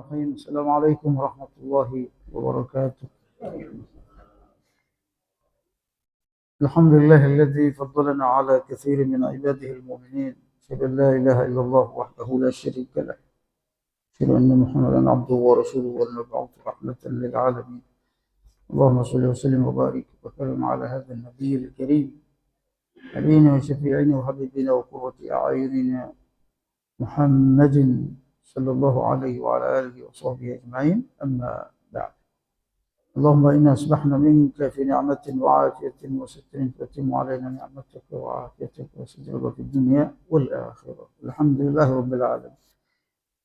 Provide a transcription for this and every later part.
الرحيم. السلام عليكم ورحمة الله وبركاته. الحمد لله الذي فضلنا على كثير من عباده المؤمنين. أشهد أن لا إله إلا الله وحده لا شريك له. أشهد أن محمدا عبده ورسوله والمبعوث رحمة للعالمين. اللهم صل وسلم وبارك وكرم على هذا النبي الكريم نبينا وشفيعنا وحبيبنا وقرة أعيننا محمد صلى الله عليه وعلى آله وصحبه أجمعين. أما بعد، اللهم إنا أصبحنا منك في نعمة وعافية وستر فتم علينا نعمتك وعافيتك وسترك في الدنيا والآخرة. الحمد لله رب العالمين.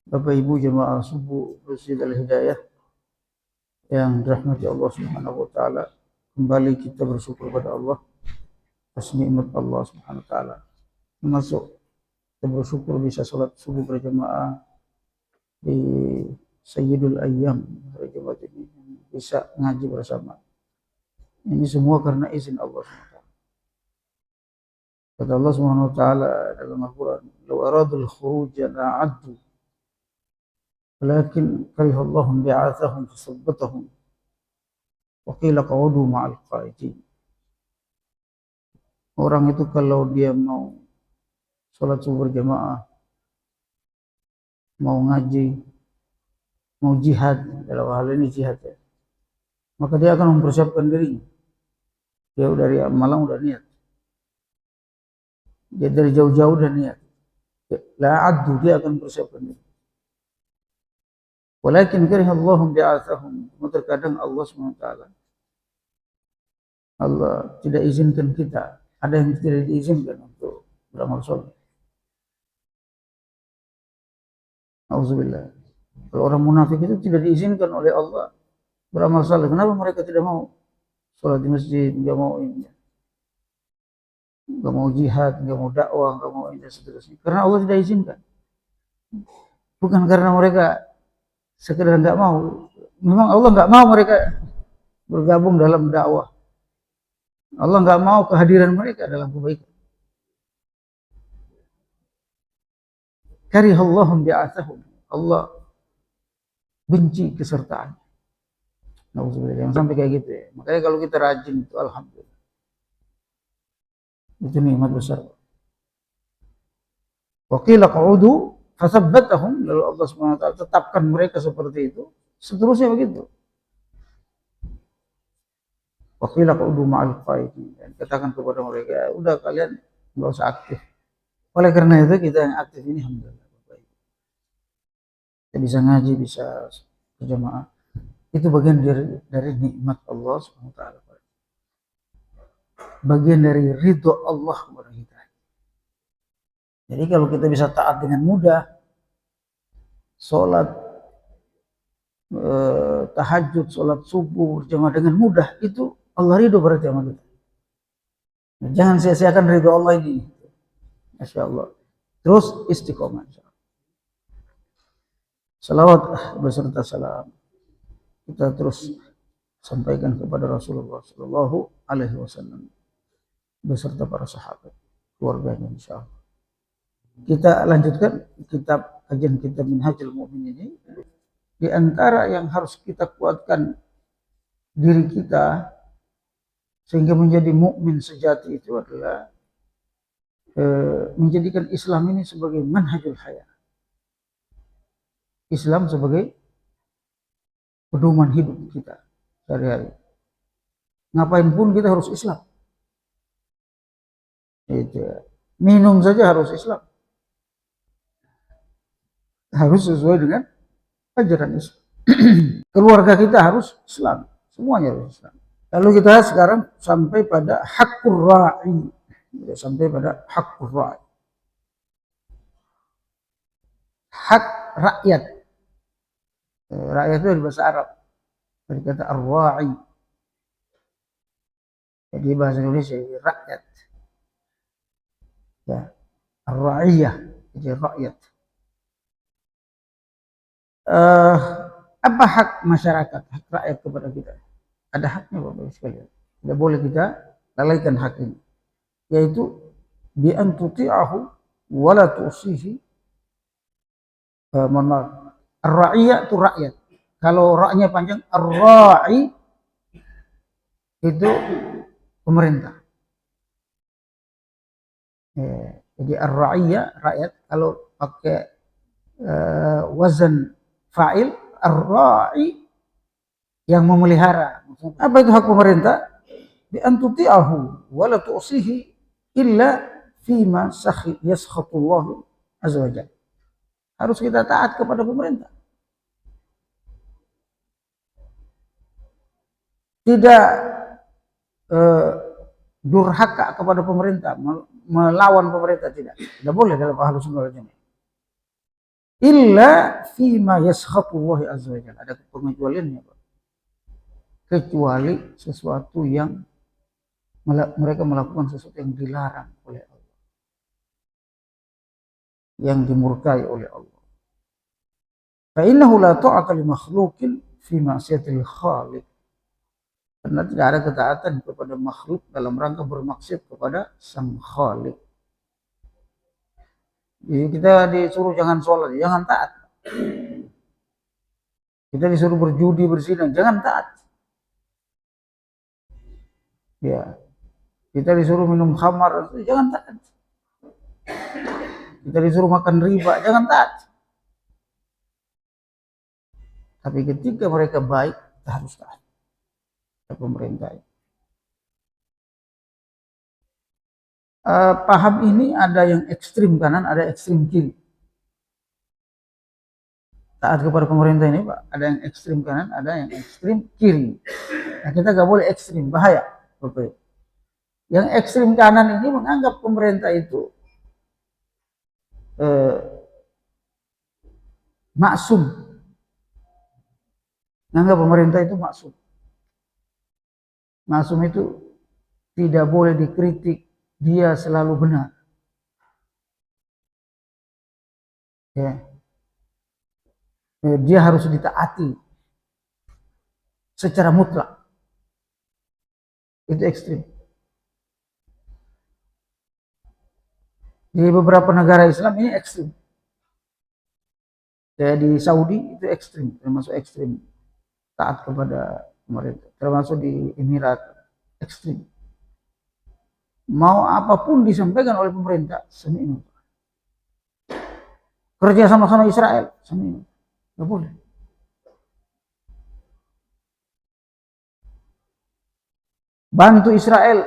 Bapak Ibu jemaah subuh Masjid Al-Hidayah yang dirahmati Allah Subhanahu wa taala, kembali kita bersyukur pada Allah atas nikmat Allah Subhanahu wa taala. Termasuk kita bersyukur bisa salat subuh berjamaah di Sayyidul Ayyam, jemaat ini bisa ngaji bersama. Ini semua karena izin Allah Subhanahu wa taala. Kata Allah Subhanahu wa taala dalam Al-Qur'an, "Law aradul khuruj la'addu walakin karihallahum bi'athahum fasabbatahum wa qila qa'udu ma'al qa'idin." Orang itu kalau dia mau salat subuh berjamaah, mau ngaji, mau jihad, dalam hal ini jihad ya, maka dia akan mempersiapkan diri. Dia dari Malang udah niat, dia dari jauh-jauh udah niat, la'addu, dia akan mempersiapkan diri. Walakin karihallahum bi'athahum, terkadang Allah SWT, Allah tidak izinkan kita, ada yang tidak diizinkan untuk beramal soleh. Auzubillah. Kalau orang munafik itu tidak diizinkan oleh Allah beramal saleh. Kenapa mereka tidak mau sholat di masjid, nggak mau ini, nggak mau jihad, nggak mau dakwah, nggak mau ini dan seterusnya? Karena Allah tidak izinkan. Bukan karena mereka sekedar nggak mau. Memang Allah nggak mau mereka bergabung dalam dakwah. Allah nggak mau kehadiran mereka dalam kebaikan. Karihallahum bi'athahum, Allah benci kesertaan. Nauzubillah, jangan sampai kayak gitu ya. Makanya kalau kita rajin itu alhamdulillah, itu nikmat besar. Wa qila qa'udu fasabbatahum, lalu Allah SWT tetapkan mereka seperti itu, seterusnya begitu. Wa qila qa'udu ma'al qa'idin, dan katakan kepada mereka, udah kalian enggak usah aktif. Oleh karena itu kita yang aktif ini alhamdulillah, kita bisa ngaji, bisa berjamaah. Itu bagian dari nikmat Allah SWT. Bagian dari ridho Allah kepada kita. Jadi kalau kita bisa taat dengan mudah, sholat tahajud, sholat subuh berjamaah dengan mudah, itu Allah ridho berarti sama kita. Jangan sia-siakan ridho Allah ini. Masya Allah. Terus istiqomah. Salawat beserta salam kita terus sampaikan kepada Rasulullah Sallallahu Alaihi Wasallam beserta para sahabat, keluarganya, insya Allah. Kita lanjutkan kajian kitab Minhajul Mu'min ini. Di antara yang harus kita kuatkan diri kita sehingga menjadi mukmin sejati itu adalah menjadikan Islam ini sebagai manhajul hayat. Islam sebagai pedoman hidup kita sehari-hari. Ngapain pun kita harus Islam. Itu. Minum saja harus Islam. Harus sesuai dengan ajaran Islam. Keluarga kita harus Islam. Semuanya harus Islam. Lalu kita sekarang sampai pada hakkur ra'i. Sampai pada hakkur ra'i. Hak rakyat. Rakyat itu dari bahasa Arab, dari kata ar-ra'i. Jadi bahasa Indonesia rakyat. Ya, ar-ra'iyah, jadi rakyat. Apa hak masyarakat, hak rakyat kepada kita? Ada haknya Bapak sekalian. Tidak boleh kita lalaikan hak ini. Yaitu bi an tuti'ahu wa la tu'sihi. Ar-ra'iyah itu rakyat. Kalau ra-nya panjang, ar-ra'i itu pemerintah. Jadi ar-ra'iyah rakyat. Kalau pakai wazan fa'il, ar-ra'i yang memelihara. Apa itu hak pemerintah? Bi an tuti'ahu wa la tu'sihi illa fima yaskhatullahu azza wa jalla. Harus kita taat kepada pemerintah. Tidak durhaka kepada pemerintah, melawan pemerintah, tidak boleh dalam Ahlus Sunnah wal Jamaah. Illa fima yaskhatullahu azza wa jalla. Ada pengecualiannya, Pak. Kecuali sesuatu yang mereka melakukan sesuatu yang dilarang oleh Allah, yang dimurkai oleh Allah. Fa innahu la ta'ata li makhluqin fi ma'siyatil khaliq. Karena tidak ada ketaatan kepada makhluk dalam rangka bermaksiat kepada sang khaliq. Jadi kita disuruh jangan sholat, jangan taat. Kita disuruh berjudi, berzina, jangan taat. Ya, kita disuruh minum khamar, jangan taat. Kita disuruh makan riba, jangan taat. Tapi ketika mereka baik, kita harus taat. Pemerintah. Paham ini ada yang ekstrim kanan, ada ekstrim kiri. Taat kepada pemerintah ini, Pak, ada yang ekstrim kanan, ada yang ekstrim kiri. Nah, kita gak boleh ekstrim, bahaya. Oke. Yang ekstrim kanan ini menganggap pemerintah itu maksum. Menganggap pemerintah itu maksum. Maksum itu tidak boleh dikritik, dia selalu benar. Ya. Dia harus ditaati secara mutlak. Itu ekstrim. Di beberapa negara Islam ini ekstrim. Kayak di Saudi itu ekstrim, termasuk ekstrim taat kepada pemerintah. Termasuk di Emirat ekstrim. Mau apapun disampaikan oleh pemerintah, sami'na. Kerja sama-sama Israel, sami'na. Nggak boleh. Bantu Israel,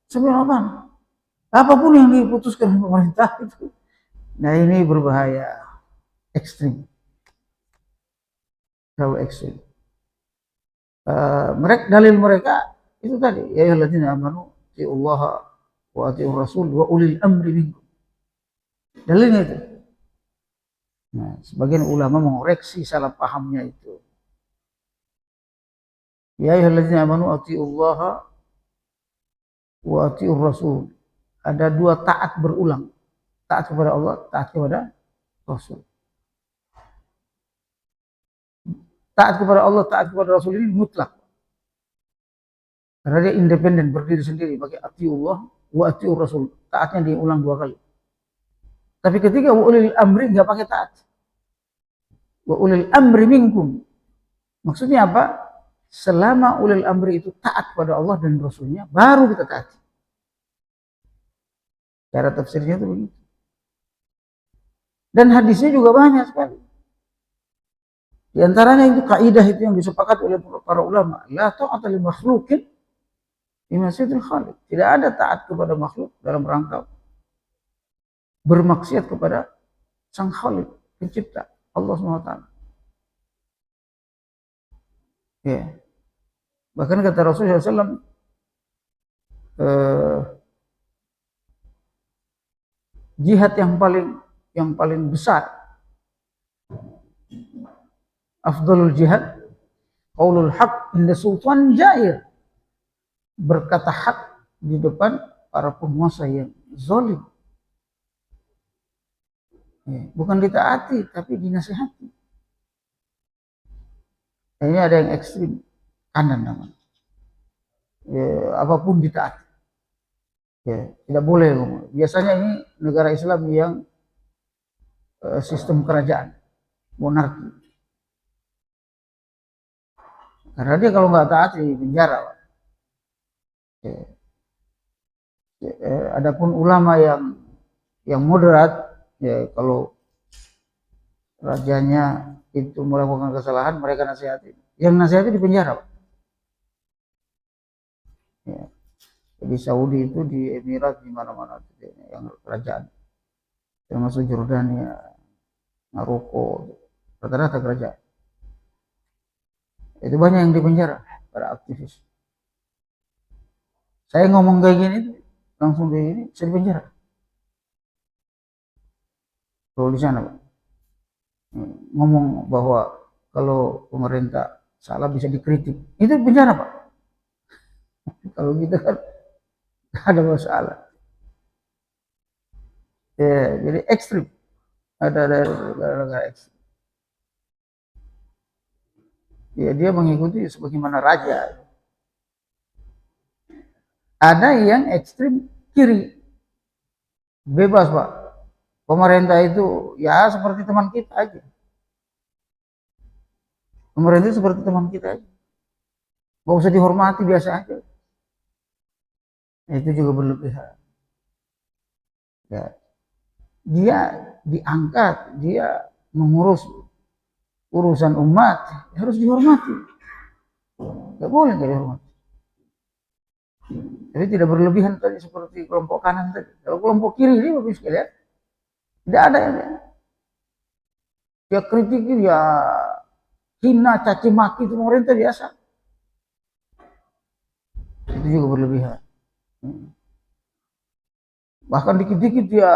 sami'na apa? Apapun yang diputuskan pemerintah itu. Nah, ini berbahaya, ekstrim. Terlalu ekstrim. Dalil mereka itu tadi, ya ayyuhalladzina amanu atiullaha wa atiur rasul wa ulil amri minkum. Dalilnya itu. Nah, sebagian ulama mengoreksi salah pahamnya itu. Ya ayyuhalladzina amanu atiullaha wa atiur rasul. Ada dua taat berulang. Taat kepada Allah, taat kepada Rasul. Taat kepada Allah, taat kepada Rasul ini mutlak. Karena dia independen, berdiri sendiri. Pakai atiullah wa atiur Rasul. Taatnya diulang dua kali. Tapi ketika wa ulil amri nggak pakai taat. Wa ulil amri minkum. Maksudnya apa? Selama ulil amri itu taat kepada Allah dan Rasulnya, baru kita taat. Cara tafsirnya itu begitu. Dan hadisnya juga banyak sekali. Di antaranya itu kaidah itu yang disepakati oleh para ulama. La ta'ata li makhluqin fi ma'siyatil khaliq. Tidak ada taat kepada makhluk dalam rangka bermaksiat kepada sang Khaliq, pencipta, Allah SWT. Ya. Bahkan kata Rasulullah SAW, jihad yang paling besar, afdalul jihad qaulul haq inda sultan jair, berkata hak di depan para penguasa yang zalim. Bukan ditaati tapi dinasihati. Ini ada yang ekstrim kanan namanya. Apapun ditaati. Tidak boleh. Biasanya ini negara Islam yang sistem kerajaan monarki. Karena dia kalau nggak taat di penjara, Pak. Adapun ulama yang moderat, ya kalau rajanya itu melakukan kesalahan, mereka nasihati. Yang nasihati di penjara, Pak. Ya. Di Saudi itu, di Emirat, di mana-mana yang kerajaan, termasuk Jordania, Maroko, rata-rata kerajaan. Itu banyak yang di penjara, para aktivis. Saya ngomong kayak gini langsung di ini, saya di penjara. Kalau di sana, Pak, ngomong bahwa kalau pemerintah salah bisa dikritik, itu penjara, Pak. Kalau kita kan gak ada masalah. Ya, jadi ekstrim. Ada ekstrim. Ya, dia mengikuti sebagaimana raja. Ada yang ekstrim kiri. Bebas, Pak. Pemerintah itu ya seperti teman kita aja. Pemerintah itu seperti teman kita aja. Gak usah dihormati, biasa aja. Itu juga berlebihan. Ya. Dia diangkat, dia mengurus urusan umat, harus dihormati. Gak boleh gak dihormati. Jadi tidak berlebihan tadi seperti kelompok kanan tadi. Kalau kelompok kiri ini bagus sekali ya. Tidak ada yang dia kritik, dia hina, caci maki itu pemerintah biasa. Itu juga berlebihan. Bahkan dikit-dikit dia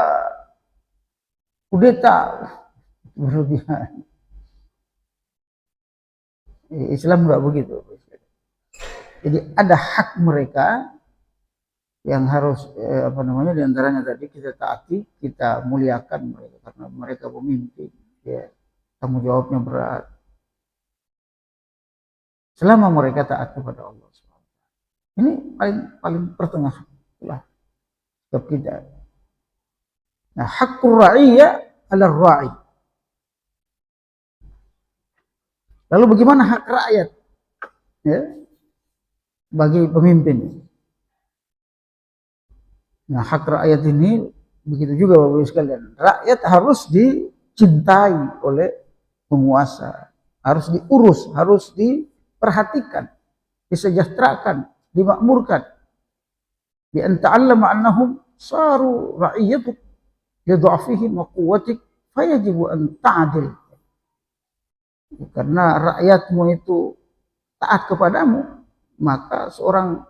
kudeta, berlebihan. Islam nggak begitu. Jadi ada hak mereka yang harus diantaranya tadi kita taati, kita muliakan mereka karena mereka pemimpin. Ya, tanggung jawabnya berat. Selama mereka taat kepada Allah. Ini paling pertengahan lah sikap kita. Nah, haqqur ra'iyya 'ala ra'i. Lalu bagaimana hak rakyat? Ya, bagi pemimpin. Nah, hak rakyat ini begitu juga Bapak Ibu sekalian. Rakyat harus dicintai oleh penguasa, harus diurus, harus diperhatikan, disejahterakan, dimakmurkan. Bi an ta'allama annahum saru ra'iyatuk li dha'fihim wa quwwatik fayajibu an ta'dil. Karena rakyatmu itu taat kepadamu, maka seorang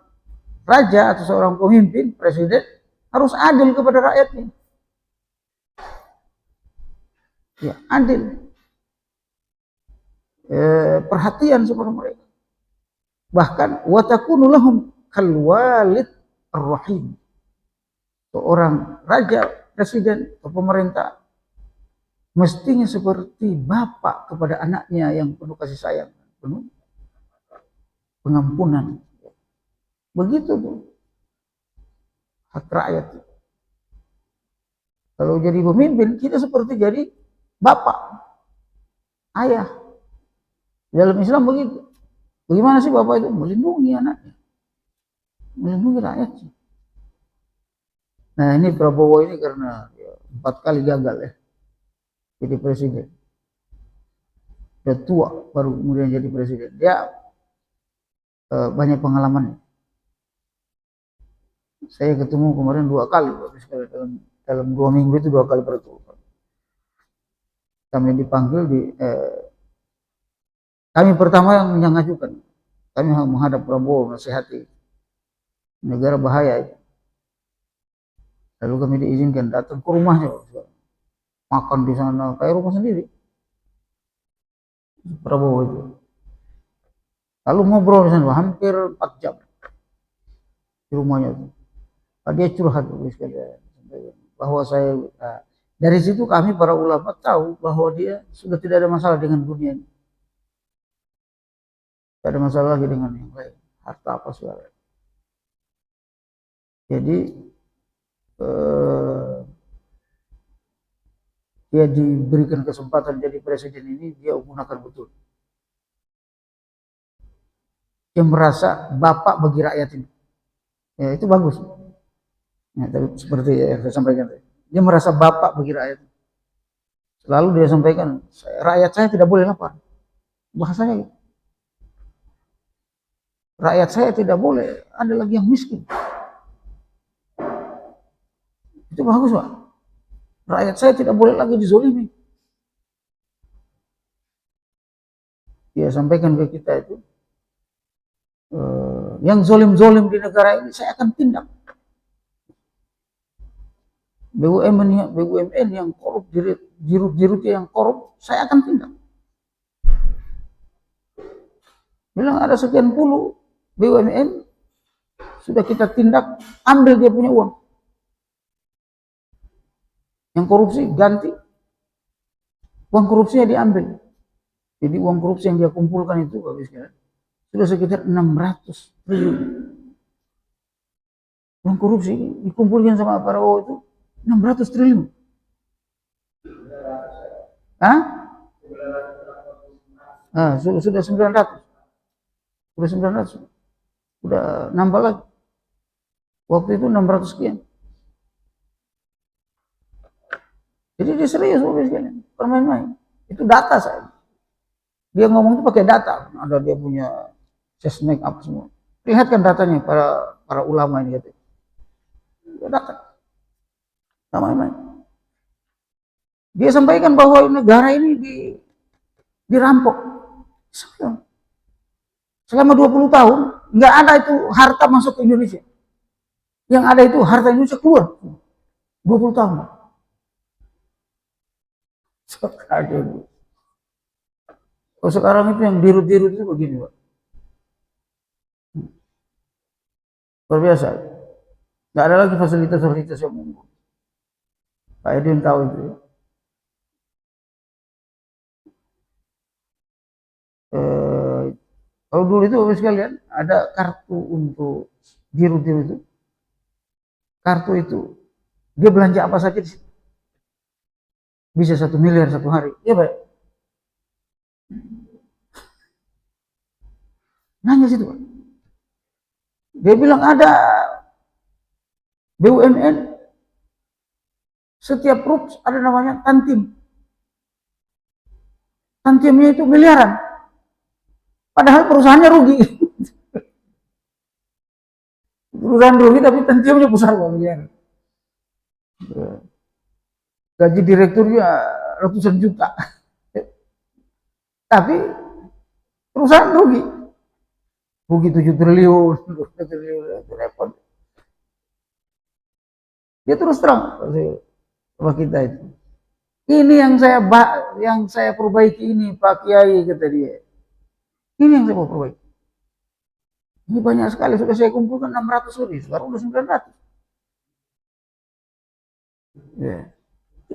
raja atau seorang pemimpin, presiden harus adil kepada rakyatnya. Ya, adil. Perhatian kepada mereka. Bahkan watakunu lahum kalwalid ar-rahim. Seorang raja, presiden atau pemerintah mestinya seperti bapak kepada anaknya yang penuh kasih sayang, penuh pengampunan. Begitu tuh hak rakyat. Kalau jadi pemimpin, kita seperti jadi bapak, ayah. Dalam Islam begitu. Bagaimana sih bapak itu? Melindungi anaknya, melindungi rakyatnya. Nah, ini Prabowo ini karena 4 kali gagal ya jadi presiden. Udah tua baru kemudian jadi presiden. Dia banyak pengalaman. Saya ketemu kemarin 2 kali dalam 2 minggu itu 2 kali bertemu. Kami dipanggil kami pertama yang mengajukan. Kami menghadap Prabowo nasihati negara bahaya. Lalu kami diizinkan datang ke rumahnya, makan di sana kayak rumah sendiri. Prabowo itu. Lalu ngobrol di sana hampir 4 jam di rumahnya itu. Dia curhat bahwa saya dari situ kami para ulama tahu bahwa dia sudah tidak ada masalah dengan dunia ini. Tidak ada masalah lagi dengan yang lain, harta apa segala. Jadi dia diberikan kesempatan jadi presiden ini, dia gunakan betul. Dia merasa bapak bagi rakyat ini. Ya, itu bagus. Ya, tapi seperti yang saya sampaikan tadi. Dia merasa bapak bagi rakyat. Selalu dia sampaikan, rakyat saya tidak boleh lapar. Bahasanya gitu. Rakyat saya tidak boleh ada lagi yang miskin. Itu bagus, Pak. Rakyat saya tidak boleh lagi dizolimi. Dia sampaikan ke kita itu, yang zolim-zolim di negara ini saya akan tindak. BUMN yang korup, dirut-dirutnya yang korup, saya akan tindak. Bilang ada sekian puluh BUMN, sudah kita tindak, ambil dia punya uang. Yang korupsi, ganti. Uang korupsinya diambil. Jadi uang korupsi yang dia kumpulkan itu, habisnya sudah sekitar 600 triliun. Uang korupsi dikumpulkan sama Prabowo itu 600 triliun. Hah? Sudah 900. Sudah 900. Sudah nambah lagi. Waktu itu 600 sekian. Jadi dia serius, sekalian. Permain-main. Itu data saya. Dia ngomong itu pakai data. Ada dia punya sesnek apa semua. Lihatkan datanya para ulama ini gitu. Data. Main-main. Dia sampaikan bahwa negara ini dirampok. Selama 20 tahun nggak ada itu harta masuk ke Indonesia. Yang ada itu harta Indonesia keluar. 20 tahun. Oh, sekarang itu yang dirut-dirut itu begini, Pak. Luar biasa. Nggak ada lagi fasilitas-fasilitas yang mumpuni. Pak Edwin tahu itu. Kalau dulu itu Bapak sekalian ada kartu untuk dirut-dirut itu. Kartu itu dia belanja apa saja di situ. Bisa 1 miliar satu hari. Iya, Pak. Nanya situ, Pak. Dia bilang ada BUMN, setiap rups ada namanya tantim. Tantimnya itu miliaran. Padahal perusahaannya rugi. Perusahaan rugi tapi tantimnya besar, Pak, miliaran. Gaji direkturnya ratusan juta. Tapi perusahaan rugi. Rugi 7 triliun, 2 triliun, itu repot. Dia terus terang sama kita itu. Ini yang saya perbaiki ini, Pak Kiai, kata dia. Ini yang saya mau perbaiki. Ini banyak sekali, sudah saya kumpulkan 600 lebih, sekarang udah 900. Ya.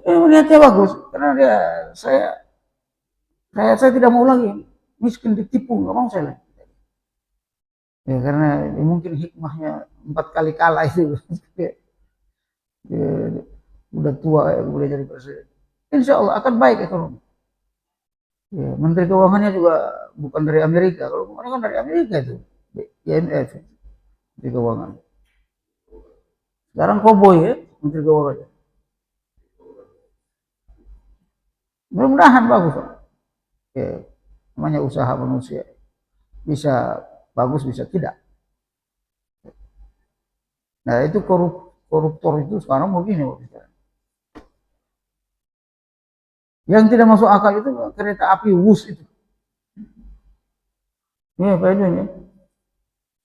Melihatnya bagus, karena saya tidak mau lagi miskin ditipu, nggak mau saya lagi. Ya, karena mungkin hikmahnya 4 kali kalah itu. Udah tua ya, boleh jadi presiden. Insya Allah akan baik ekonomi. Ya, Menteri Keuangannya juga bukan dari Amerika. Kalau kemarin kan dari Amerika itu, IMF, Menteri Keuangan. Sekarang koboi ya, Menteri Keuangannya. Mudah-mudahan bagus. Ya, namanya usaha manusia. Bisa bagus, bisa tidak. Nah itu koruptor itu sekarang begini. Yang tidak masuk akal itu kereta api Wus itu. Ya Pak Edwin ya.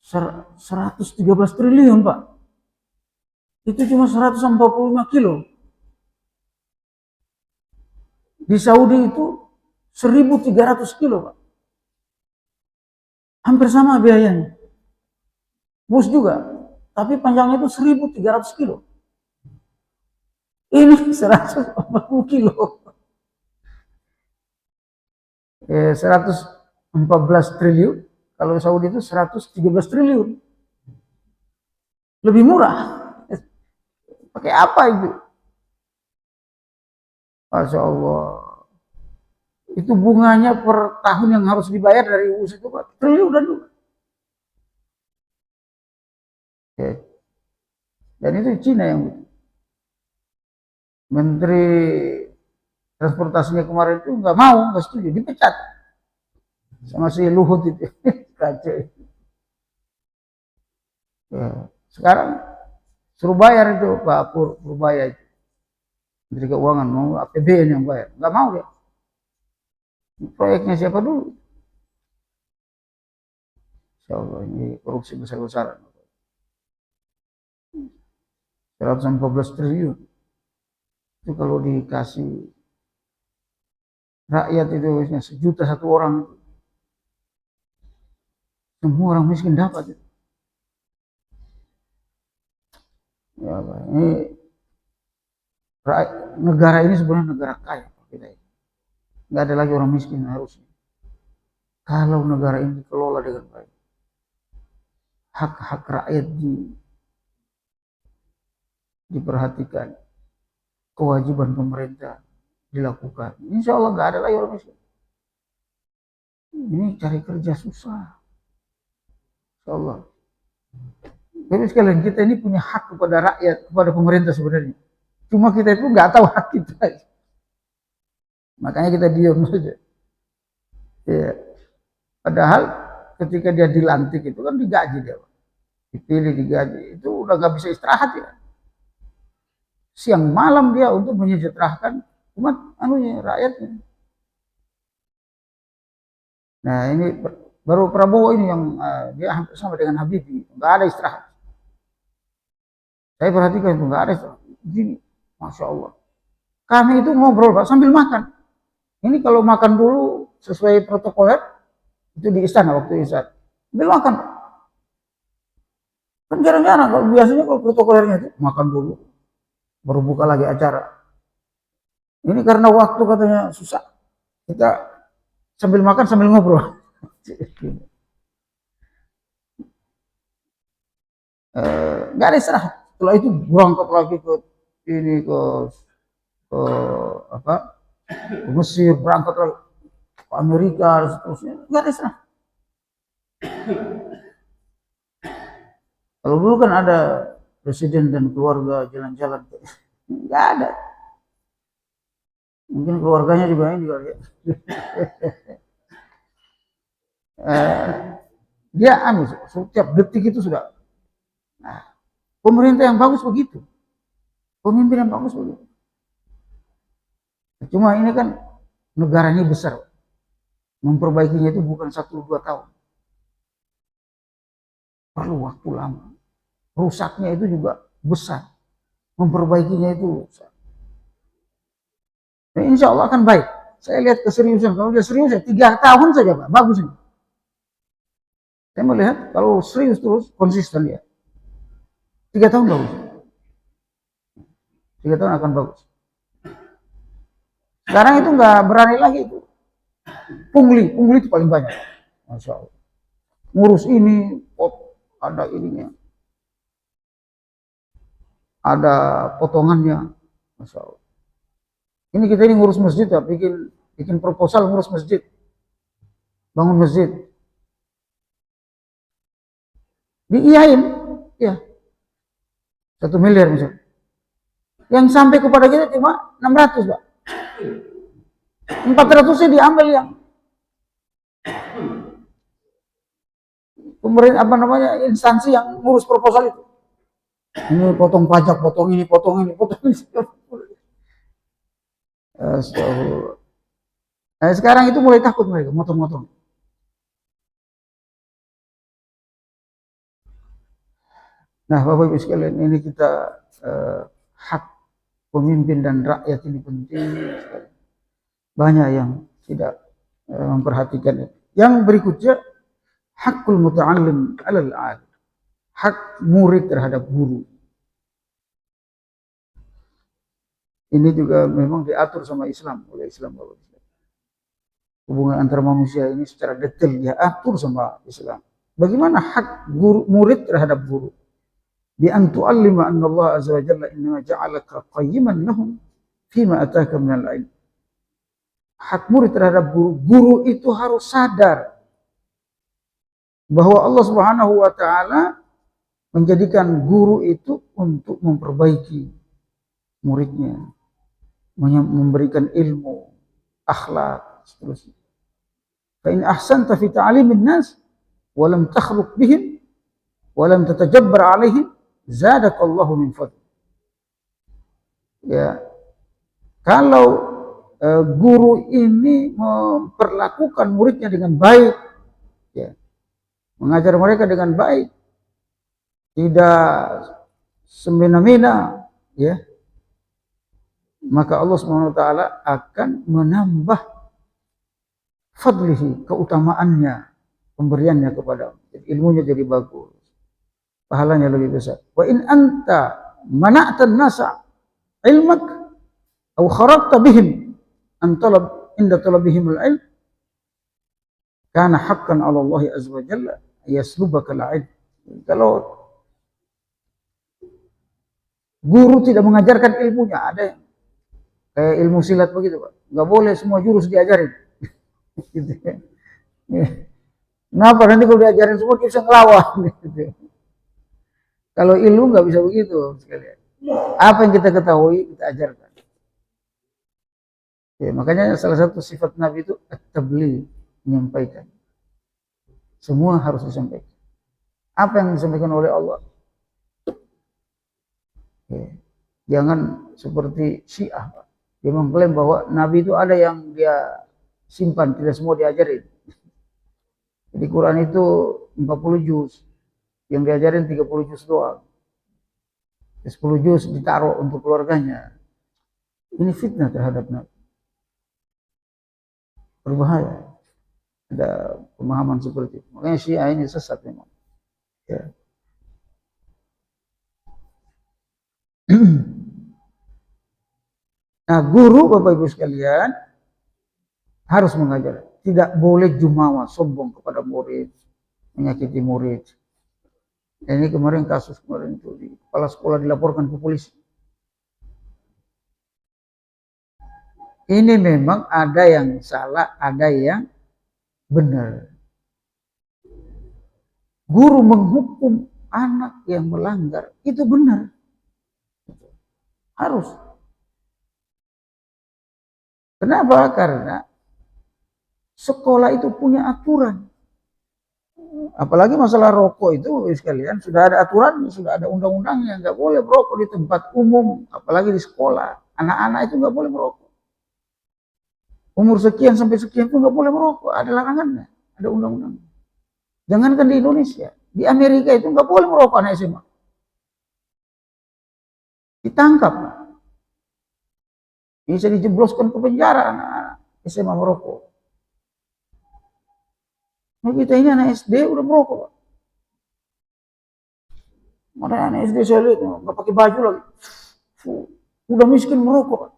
113 triliun Pak. Itu cuma 145 kilo. Di Saudi itu 1.300 kilo Pak. Hampir sama biayanya. Bus juga. Tapi panjangnya itu 1.300 kilo. Ini 140 kilo. 114 triliun. Kalau Saudi itu 113 triliun. Lebih murah. Pakai apa itu? Masya Allah. Itu bunganya per tahun yang harus dibayar dari US itu Pak, triliunan dulu. Oke. Dan itu Cina yang Menteri transportasinya kemarin itu nggak mau, nggak setuju, dipecat sama si Luhut itu. Kacau. Ya. Sekarang suruh bayar itu Pak Purbaya itu. Menteri Keuangan mau APBN yang bayar, nggak mau dia. Proyeknya siapa dulu? Insya Allah ini korupsi besar-besaran. 114 triliun. Itu kalau dikasih rakyat itu 1 juta satu orang itu. Semua orang miskin dapat itu. Ya, ini negara ini sebenarnya negara kaya kita ini. Nggak ada lagi orang miskin harusnya. Kalau negara ini dikelola dengan baik, hak-hak rakyat diperhatikan, kewajiban pemerintah dilakukan, insya Allah nggak ada lagi orang miskin. Ini cari kerja susah, insya Allah. Jadi sekalian kita ini punya hak kepada rakyat, kepada pemerintah sebenarnya. Cuma kita itu nggak tahu hak kita. Makanya kita diam saja. Ya. Padahal ketika dia dilantik itu kan digaji dia. Dipilih, digaji. Itu udah nggak bisa istirahat ya. Siang malam dia untuk menyejahterakan umat rakyatnya. Nah ini baru Prabowo ini yang dia hampir sama dengan Habibie. Nggak ada istirahat. Saya perhatikan itu nggak ada istirahat. Begini, Masya Allah. Kami itu ngobrol Pak sambil makan. Ini kalau makan dulu sesuai protokoler itu di istana waktu istana. Sambil makan. Kan jarang-jarang kalau biasanya kalau protokolernya itu makan dulu baru buka lagi acara. Ini karena waktu katanya susah. Kita sambil makan sambil ngobrol. Nggak ada istirahat. Setelah itu berangkat lagi ke ini ke apa? Ke Mesir, berangkat lagi ke Amerika dan seterusnya. Nggak ada istirahat. Kalau dulu kan ada presiden dan keluarga jalan-jalan, nggak ada. Mungkin keluarganya juga ini kali ya. Dia setiap detik itu sudah. Nah, pemerintah yang bagus begitu, pemimpin yang bagus begitu. Cuma ini kan negara ini besar, memperbaikinya itu bukan 1-2 tahun, perlu waktu lama. Rusaknya itu juga besar, memperbaikinya itu besar. Nah, insya Allah akan baik. Saya lihat keseriusan, kalau dia serius ya 3 tahun saja Pak, bagus ini. Saya melihat kalau serius terus konsisten ya, 3 tahun bagus. 3 tahun akan bagus. Sekarang itu nggak berani lagi itu. Pungli itu paling banyak. Masya Allah. Ngurus ini, ada ininya. Ada potongannya. Masya Allah. Ini kita ini ngurus masjid ya, bikin proposal ngurus masjid. Bangun masjid. Diiyain, ya. 1 miliar misalnya. Yang sampai kepada kita cuma 600 Pak. 400-nya diambil yang pemerintah instansi yang ngurus proposal itu. Ini potong pajak, potong ini. Astagfirullah. Nah, sekarang itu mulai takut mereka motong-motong. Nah, Bapak Ibu sekalian, ini kita hak pemimpin dan rakyat ini penting sekali. Banyak yang tidak memperhatikan. Yang berikutnya, hakul muta'allim 'alal 'alim. Hak murid terhadap guru. Ini juga memang diatur sama Islam, oleh Islam. Hubungan antar manusia ini secara detail diatur sama Islam. Bagaimana hak murid terhadap guru? Bi an tu'allima anna Allah azza wa jalla innama ja'alaka qayyiman lahum fima ataka minal ilm. Hak murid terhadap guru. Guru itu harus sadar bahwa Allah Subhanahu wa taala menjadikan guru itu untuk memperbaiki muridnya, memberikan ilmu, akhlak, seterusnya. Fa in ahsanta fi ta'limin nas wa lam takhluq bihim wa lam tatajabbar 'alaihim zadakallahu min fadl. Ya, kalau guru ini memperlakukan muridnya dengan baik, ya, mengajar mereka dengan baik, tidak semena-mena, ya, maka Allah Subhanahu wa taala akan menambah fadlihi, keutamaannya, pemberiannya kepada ilmunya jadi bagus, pahalanya lebih besar. Wa in anta mana'tan nasa ilmak aw kharajta bihim an talab inda talabihim al-ilm kana haqqan 'ala Allah azza wa jalla yaslubaka al-'ilm. Kalau guru tidak mengajarkan ilmunya, ada yang kayak ilmu silat begitu, Pak. Nggak boleh semua jurus diajarin. Gitu ya. Kenapa? Nanti kalau diajarin semua kita bisa ngelawan. Gitu. Kalau ilmu nggak bisa begitu sekalian. Apa yang kita ketahui kita ajarkan. Ya, makanya salah satu sifat Nabi itu at-tabligh, menyampaikan. Semua harus disampaikan. Apa yang disampaikan oleh Allah? Ya. Jangan seperti Syiah, Pak. Dia mengklaim bahwa Nabi itu ada yang dia simpan, tidak semua diajarin. Di Quran itu 40 juz, yang diajarin 30 juz doang. 10 juz ditaruh untuk keluarganya. Ini fitnah terhadap Nabi. Berbahaya. Ada pemahaman seperti itu. Makanya Syiah ini sesat memang. Ya. Nah, guru Bapak Ibu sekalian harus mengajar. Tidak boleh jumawa, sombong kepada murid, menyakiti murid. Ini kemarin kasus kemarin itu di kepala sekolah dilaporkan ke polisi. Ini memang ada yang salah, ada yang benar. Guru menghukum anak yang melanggar itu benar. Harus. Kenapa? Karena sekolah itu punya aturan. Apalagi masalah rokok itu sekalian sudah ada aturan, sudah ada undang-undangnya, nggak boleh merokok di tempat umum, apalagi di sekolah. Anak-anak itu nggak boleh merokok. Umur sekian sampai sekian itu nggak boleh merokok, ada larangannya, ada undang-undang. Jangankan di Indonesia, di Amerika itu nggak boleh merokok anak SMA. Ditangkap, bisa dijebloskan ke penjara anak-anak SMA merokok. Nah, kita ini anak SD udah merokok, Pak. Mana anak SD saya lihat nggak pakai baju lagi, udah miskin merokok, Pak.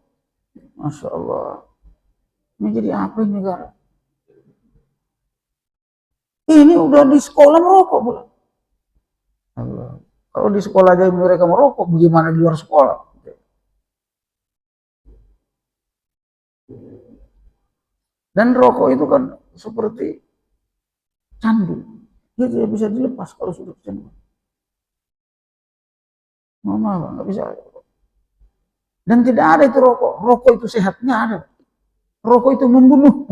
Masya Allah. Ini jadi apa ini negara? Ini udah di sekolah merokok, Bu. Allah. Kalau di sekolah aja mereka merokok, bagaimana di luar sekolah? Dan rokok itu kan seperti candu. Dia tidak bisa dilepas kalau sudah candu. Mama nggak bisa. Dan tidak ada itu rokok. Rokok itu sehatnya ada. Rokok itu membunuh.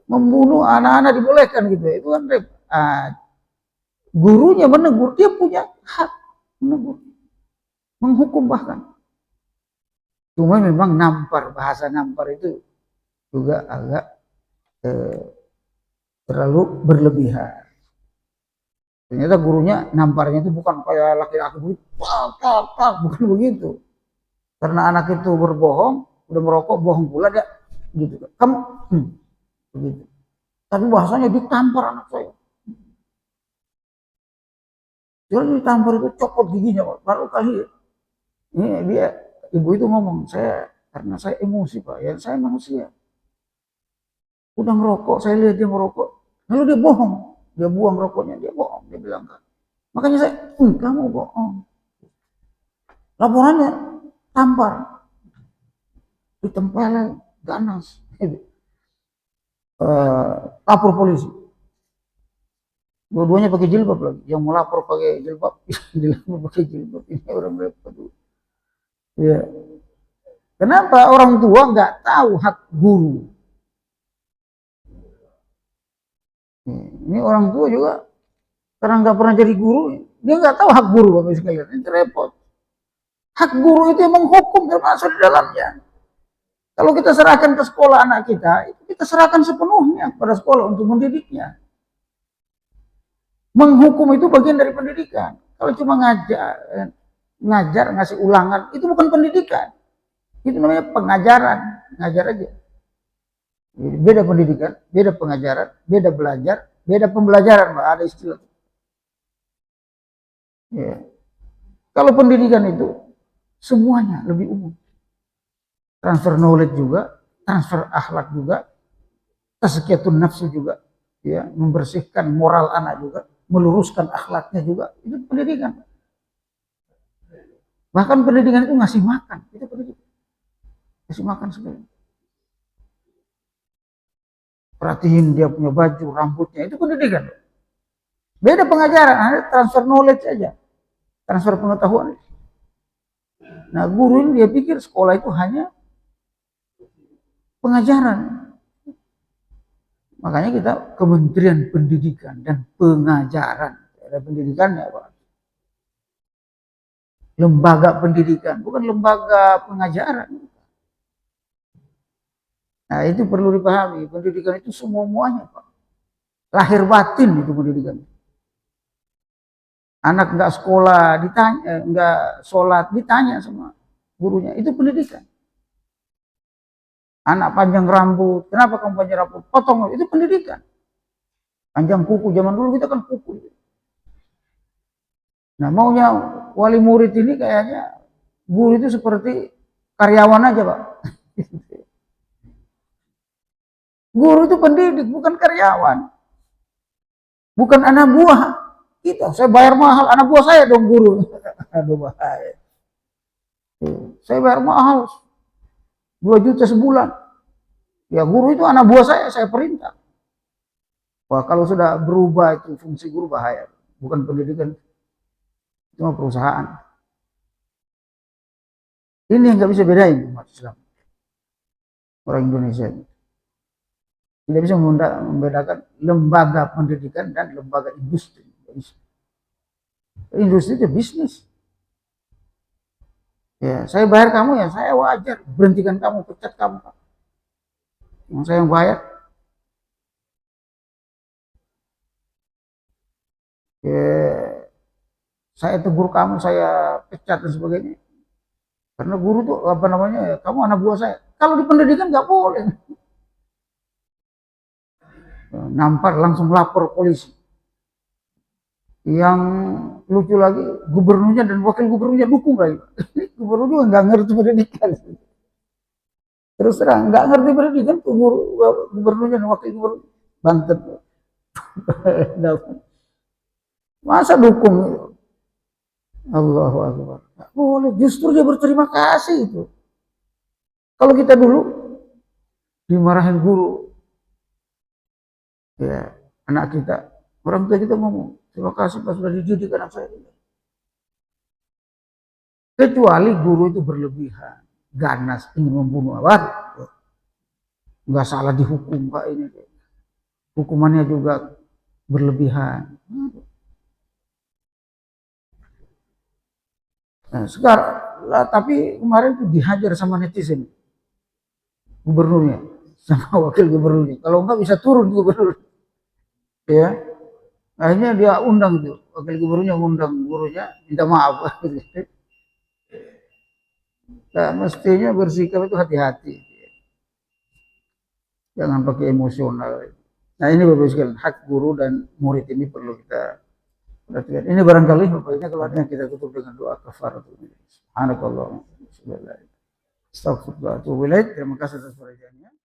Membunuh anak-anak dibolehkan gitu. Itu kan gurunya menegur, dia punya hak menegur, menghukum bahkan. Cuma memang nampar, bahasa nampar itu juga agak terlalu berlebihan. Ternyata gurunya namparnya itu bukan kayak laki-laki begitu, bukan begitu. Karena anak itu berbohong, udah merokok, bohong pula dia, gitu. Kamu, begitu. Tapi bahasanya ditampar anak saya. Jadi ditampar itu copot giginya, baru kali ini dia, ibu itu ngomong, karena saya emosi, Pak, ya saya manusia. Udah ngerokok, saya lihat dia merokok, lalu dia bohong, dia buang rokoknya, dia bohong, dia bilang kan. Makanya saya, kamu bohong. Laporannya tampar, ditempelin, ganas, lapor polisi. Dua-duanya pakai jilbab lagi. Yang mau lapor pakai jilbab, dilapor pakai jilbab. Ini orang repot. Ya. Kenapa orang tua nggak tahu hak guru? Ini orang tua juga karena nggak pernah jadi guru, dia nggak tahu hak guru, Bapak sekalian. Ini repot. Hak guru itu yang menghukum termasuk di dalamnya. Kalau kita serahkan ke sekolah anak kita, itu kita serahkan sepenuhnya pada sekolah untuk mendidiknya. Menghukum itu bagian dari pendidikan. Kalau cuma ngajar, ngasih ulangan, itu bukan pendidikan. Itu namanya pengajaran, ngajar aja. Jadi beda pendidikan, beda pengajaran, beda belajar, beda pembelajaran, Pak. Ada istilah. Ya. Kalau pendidikan itu semuanya lebih umum. Transfer knowledge juga, transfer akhlak juga, tazkiyatun nafsu juga, ya, membersihkan moral anak juga, meluruskan akhlaknya juga, itu pendidikan. Bahkan pendidikan itu ngasih makan, itu pendidikan. Ngasih makan segala. Perhatiin dia punya baju, rambutnya, itu pendidikan. Beda pengajaran, ada transfer knowledge aja, transfer pengetahuan. Nah, guru ini dia pikir sekolah itu hanya pengajaran. Makanya kita Kementerian Pendidikan dan Pengajaran. Ada pendidikannya, Pak. Lembaga pendidikan, bukan lembaga pengajaran. Nah, itu perlu dipahami. Pendidikan itu semua-muanya, Pak. Lahir batin itu pendidikan. Anak nggak sekolah ditanya, nggak sholat ditanya sama gurunya. Itu pendidikan. Anak panjang rambut, kenapa kamu panjang rambut? Potong, itu pendidikan. Panjang kuku, zaman dulu kita kan kuku. Nah, maunya wali murid ini kayaknya guru itu seperti karyawan aja, Pak. Guru itu pendidik, bukan karyawan. Bukan anak buah kita. Saya bayar mahal, anak buah saya dong guru. Aduh, bahaya. Saya bayar mahal 2 juta sebulan. Ya, guru itu anak buah saya perintah. Wah, kalau sudah berubah itu fungsi guru bahaya. Bukan pendidikan, cuma perusahaan. Ini yang nggak bisa bedain umat Islam. Orang Indonesia ini. Tidak bisa membedakan lembaga pendidikan dan lembaga industri. Industri itu bisnis. Ya, saya bayar kamu ya, saya wajar berhentikan kamu, pecat kamu. Yang saya yang bayar. Ya, saya tegur kamu, saya pecat dan sebagainya. Karena guru tuh apa namanya? Ya, kamu anak buah saya. Kalau di pendidikan nggak boleh. Nampar langsung lapor polisi. Yang lucu lagi, gubernurnya dan wakil gubernurnya dukung lagi. Gubernur juga nggak ngerti pendidikan. Terus terang nggak ngerti pendidikan, gubernurnya dan wakil gubernur Banten. Masa dukung? Allahu Akbar. Nggak boleh, justru dia berterima kasih itu. Kalau kita dulu dimarahin guru, ya anak kita, orang tua kita ngomong, terima kasih Pak sudah dididik anak saya. Kecuali guru itu berlebihan, ganas, ingin membunuh awal, nggak salah dihukum Pak ini. Hukumannya juga berlebihan. Nah, sekarang, tapi kemarin itu dihajar sama netizen, gubernurnya, sama wakil gubernurnya. Kalau enggak bisa turun gubernur. Ya, akhirnya dia undang tuh, wakil gubernurnya undang gurunya, minta maaf. Nah, mestinya bersikap itu hati-hati. Jangan pakai emosional. Nah, ini Bapak sekalian, hak guru dan murid ini perlu kita perhatikan. Ini barangkali Bapaknya kalau ada yang kita tutup dengan doa kafaratul majlis. Subhanakallahumma wa bihamdika. Astagfirullah wa atubu ilaik. Terima kasih atas perhatiannya.